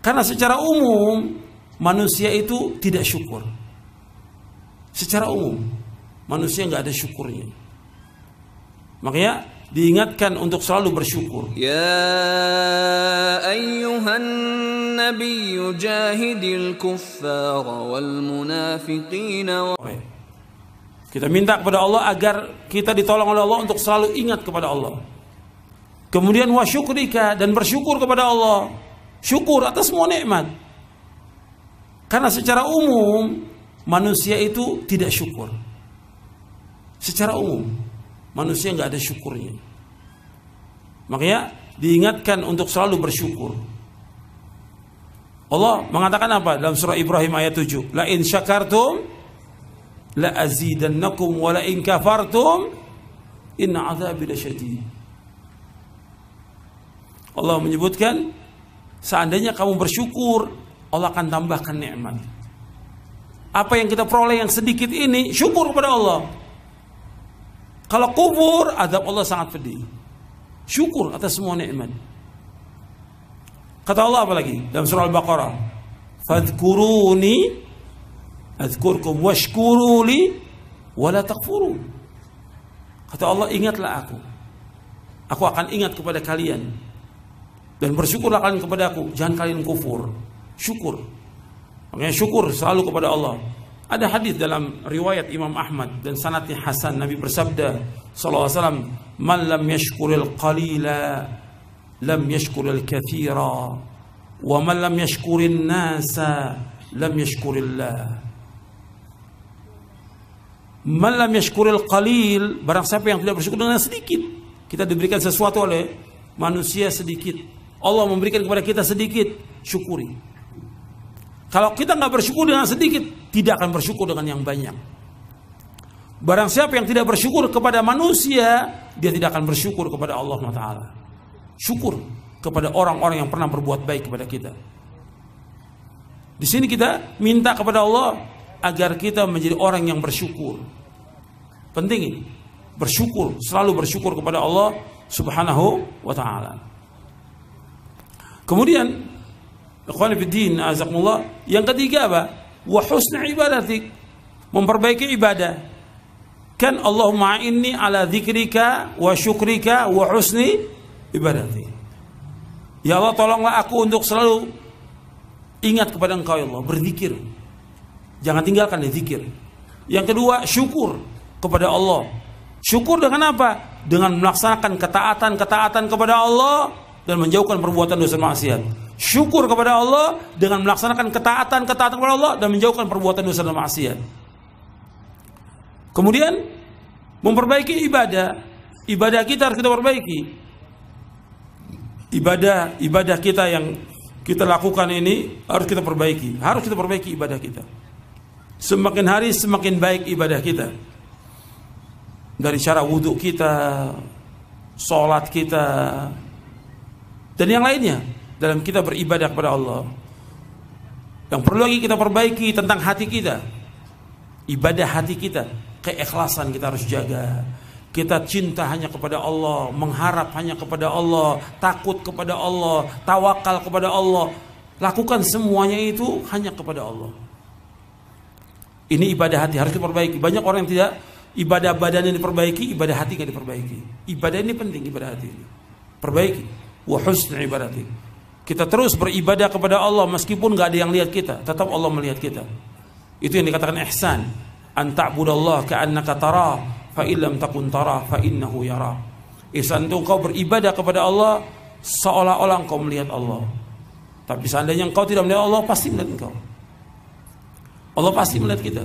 Karena secara umum manusia itu tidak syukur. Secara umum manusia nggak ada syukurnya. Makanya diingatkan untuk selalu bersyukur. Ya ayyuhan nabiyyu jahidil kuffara wal munafiqina. Kita minta kepada Allah agar kita ditolong oleh Allah untuk selalu ingat kepada Allah. Kemudian wa syukrika, dan bersyukur kepada Allah. Syukur atas semua nikmat. Karena secara umum manusia itu tidak syukur. Secara umum manusia nggak ada syukurnya. Makanya diingatkan untuk selalu bersyukur. Allah mengatakan apa dalam surah Ibrahim ayat 7? La in syakartum la azidannakum wa la in kafartum inna adzabi lasyadid. Allah menyebutkan seandainya kamu bersyukur, Allah akan tambahkan nikmat. Apa yang kita peroleh yang sedikit ini, syukur kepada Allah. Kalau kufur, azab Allah sangat pedih. Syukur atas semua nikmat. Kata Allah apa lagi dalam surah Al-Baqarah? Fadhkuruni azkurkum washkuruli wala takfurun. Kata Allah, ingatlah aku. Aku akan ingat kepada kalian. Dan bersyukurlah kalian kepada aku. Jangan kalian kufur. Syukur. Makanya syukur selalu kepada Allah. Ada hadis dalam riwayat Imam Ahmad dan sanadnya hasan. Nabi bersabda sallallahu alaihi wasallam, "Man lam yashkuril qalila lam yashkuril katsira, wa man lam yashkurin nasa lam yashkurillah." Man lam yashkuril qalil, barang siapa yang tidak bersyukur dengan sedikit. Kita diberikan sesuatu oleh manusia sedikit. Allah memberikan kepada kita sedikit, syukuri. Kalau kita nggak bersyukur dengan sedikit, tidak akan bersyukur dengan yang banyak. Barang siapa yang tidak bersyukur kepada manusia, dia tidak akan bersyukur kepada Allah Taala. Syukur kepada orang-orang yang pernah berbuat baik kepada kita. Di sini kita minta kepada Allah agar kita menjadi orang yang bersyukur. Penting ini, bersyukur, selalu bersyukur kepada Allah Subhanahu wa Ta'ala. Kemudian ikhwan fillah, azakumullah, yang ketiga apa? Wa husni ibadatik, memperbaiki ibadah. Kan Allahumma inni ala dzikrika wa syukrika wa husni ibadatik. Ya Allah, tolonglah aku untuk selalu ingat kepada Engkau ya Allah, berzikir. Jangan tinggalkan zikir. Yang kedua, syukur kepada Allah. Syukur dengan apa? Dengan melaksanakan ketaatan kepada Allah dan menjauhkan perbuatan dosa maksiat. Syukur kepada Allah dengan melaksanakan ketaatan kepada Allah dan menjauhkan perbuatan dosa dan maksiat. Kemudian memperbaiki ibadah. Ibadah kita harus kita perbaiki. Ibadah kita yang kita lakukan ini harus kita perbaiki. Harus kita perbaiki ibadah kita. Semakin hari semakin baik ibadah kita. Dari cara wudhu kita, sholat kita, dan yang lainnya dalam kita beribadah kepada Allah. Yang perlu lagi kita perbaiki tentang hati kita. Ibadah hati kita, keikhlasan kita harus jaga. Kita cinta hanya kepada Allah, mengharap hanya kepada Allah, takut kepada Allah, tawakal kepada Allah. Lakukan semuanya itu hanya kepada Allah. Ini ibadah hati harus diperbaiki. Banyak orang yang tidak ibadah badan yang diperbaiki, ibadah hati nggak diperbaiki. Ibadah ini penting, ibadah hati ini perbaiki. Wa husni ibadati. Kita terus beribadah kepada Allah meskipun nggak ada yang lihat kita, tetap Allah melihat kita. Itu yang dikatakan ihsan. An ta'budallaha ka'annaka tarah, fa illam takun tarah fa innahu yara. Ihsan itu engkau beribadah kepada Allah seolah-olah engkau melihat Allah. Tapi seandainya engkau tidak melihat Allah, pasti melihat engkau. Allah pasti melihat kita.